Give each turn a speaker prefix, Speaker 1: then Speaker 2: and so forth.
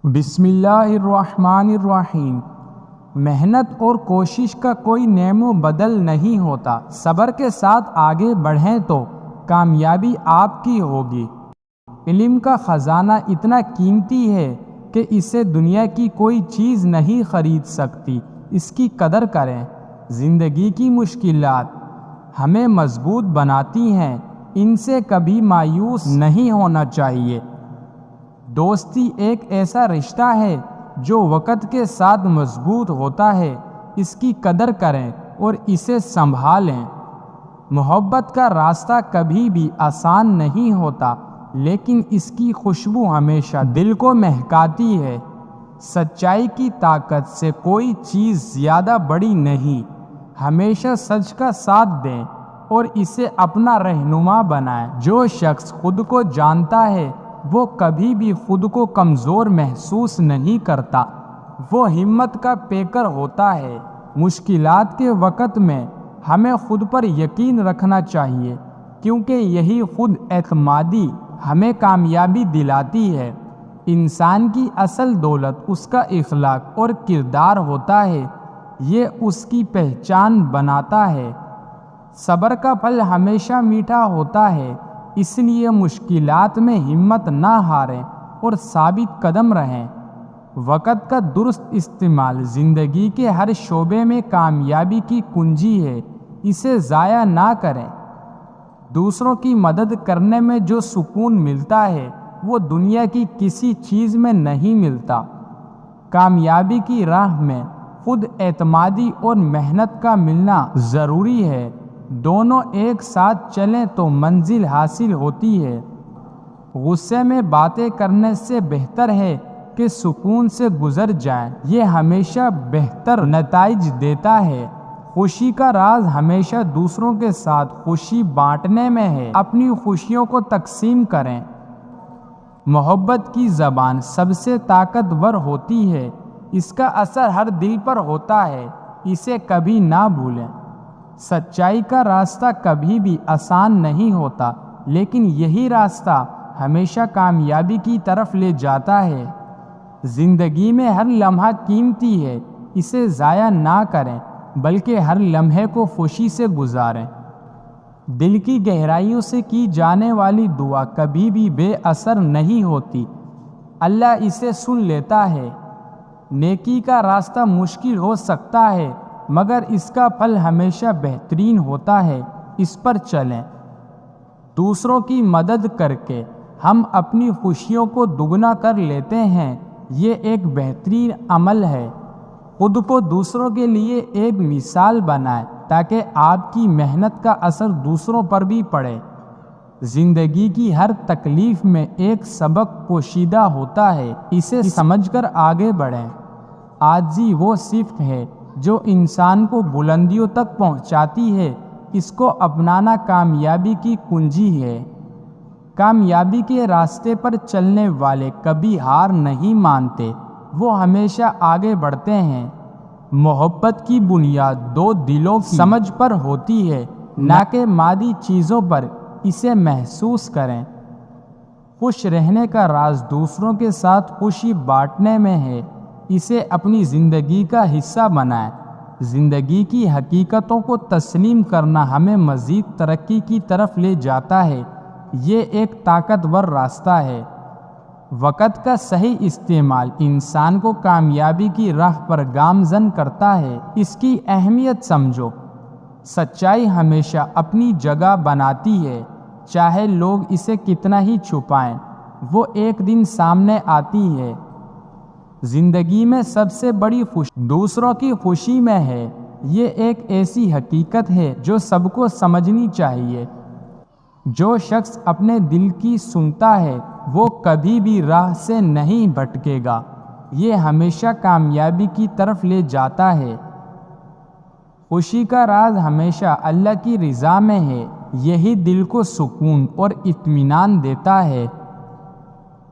Speaker 1: بسم اللہ الرحمن الرحیم۔ محنت اور کوشش کا کوئی نعم و بدل نہیں ہوتا۔ صبر کے ساتھ آگے بڑھیں تو کامیابی آپ کی ہوگی۔ علم کا خزانہ اتنا قیمتی ہے کہ اسے دنیا کی کوئی چیز نہیں خرید سکتی۔ اس کی قدر کریں۔ زندگی کی مشکلات ہمیں مضبوط بناتی ہیں، ان سے کبھی مایوس نہیں ہونا چاہیے۔ دوستی ایک ایسا رشتہ ہے جو وقت کے ساتھ مضبوط ہوتا ہے، اس کی قدر کریں اور اسے سنبھالیں۔ محبت کا راستہ کبھی بھی آسان نہیں ہوتا، لیکن اس کی خوشبو ہمیشہ دل کو مہکاتی ہے۔ سچائی کی طاقت سے کوئی چیز زیادہ بڑی نہیں۔ ہمیشہ سچ کا ساتھ دیں اور اسے اپنا رہنما بنائیں۔ جو شخص خود کو جانتا ہے وہ کبھی بھی خود کو کمزور محسوس نہیں کرتا، وہ ہمت کا پیکر ہوتا ہے۔ مشکلات کے وقت میں ہمیں خود پر یقین رکھنا چاہیے، کیونکہ یہی خود اعتمادی ہمیں کامیابی دلاتی ہے۔ انسان کی اصل دولت اس کا اخلاق اور کردار ہوتا ہے، یہ اس کی پہچان بناتا ہے۔ صبر کا پھل ہمیشہ میٹھا ہوتا ہے، اس لیے مشکلات میں ہمت نہ ہاریں اور ثابت قدم رہیں۔ وقت کا درست استعمال زندگی کے ہر شعبے میں کامیابی کی کنجی ہے، اسے ضائع نہ کریں۔ دوسروں کی مدد کرنے میں جو سکون ملتا ہے وہ دنیا کی کسی چیز میں نہیں ملتا۔ کامیابی کی راہ میں خود اعتمادی اور محنت کا ملنا ضروری ہے۔ دونوں ایک ساتھ چلیں تو منزل حاصل ہوتی ہے۔ غصے میں باتیں کرنے سے بہتر ہے کہ سکون سے گزر جائیں، یہ ہمیشہ بہتر نتائج دیتا ہے۔ خوشی کا راز ہمیشہ دوسروں کے ساتھ خوشی بانٹنے میں ہے، اپنی خوشیوں کو تقسیم کریں۔ محبت کی زبان سب سے طاقتور ہوتی ہے، اس کا اثر ہر دل پر ہوتا ہے، اسے کبھی نہ بھولیں۔ سچائی کا راستہ کبھی بھی آسان نہیں ہوتا، لیکن یہی راستہ ہمیشہ کامیابی کی طرف لے جاتا ہے۔ زندگی میں ہر لمحہ قیمتی ہے، اسے ضائع نہ کریں بلکہ ہر لمحے کو خوشی سے گزاریں۔ دل کی گہرائیوں سے کی جانے والی دعا کبھی بھی بے اثر نہیں ہوتی، اللہ اسے سن لیتا ہے۔ نیکی کا راستہ مشکل ہو سکتا ہے مگر اس کا پھل ہمیشہ بہترین ہوتا ہے، اس پر چلیں۔ دوسروں کی مدد کر کے ہم اپنی خوشیوں کو دگنا کر لیتے ہیں، یہ ایک بہترین عمل ہے۔ خود کو دوسروں کے لیے ایک مثال بنائیں تاکہ آپ کی محنت کا اثر دوسروں پر بھی پڑے۔ زندگی کی ہر تکلیف میں ایک سبق پوشیدہ ہوتا ہے، اسے سمجھ کر آگے بڑھیں۔ عاجزی وہ صفت ہے جو انسان کو بلندیوں تک پہنچاتی ہے، اس کو اپنانا کامیابی کی کنجی ہے۔ کامیابی کے راستے پر چلنے والے کبھی ہار نہیں مانتے، وہ ہمیشہ آگے بڑھتے ہیں۔ محبت کی بنیاد دو دلوں کی سمجھ پر ہوتی ہے، نہ کہ مادی چیزوں پر، اسے محسوس کریں۔ خوش رہنے کا راز دوسروں کے ساتھ خوشی بانٹنے میں ہے، اسے اپنی زندگی کا حصہ بنائیں۔ زندگی کی حقیقتوں کو تسلیم کرنا ہمیں مزید ترقی کی طرف لے جاتا ہے، یہ ایک طاقتور راستہ ہے۔ وقت کا صحیح استعمال انسان کو کامیابی کی راہ پر گامزن کرتا ہے، اس کی اہمیت سمجھو۔ سچائی ہمیشہ اپنی جگہ بناتی ہے، چاہے لوگ اسے کتنا ہی چھپائیں، وہ ایک دن سامنے آتی ہے۔ زندگی میں سب سے بڑی خوشی دوسروں کی خوشی میں ہے، یہ ایک ایسی حقیقت ہے جو سب کو سمجھنی چاہیے۔ جو شخص اپنے دل کی سنتا ہے وہ کبھی بھی راہ سے نہیں بھٹکے گا، یہ ہمیشہ کامیابی کی طرف لے جاتا ہے۔ خوشی کا راز ہمیشہ اللہ کی رضا میں ہے، یہی دل کو سکون اور اطمینان دیتا ہے۔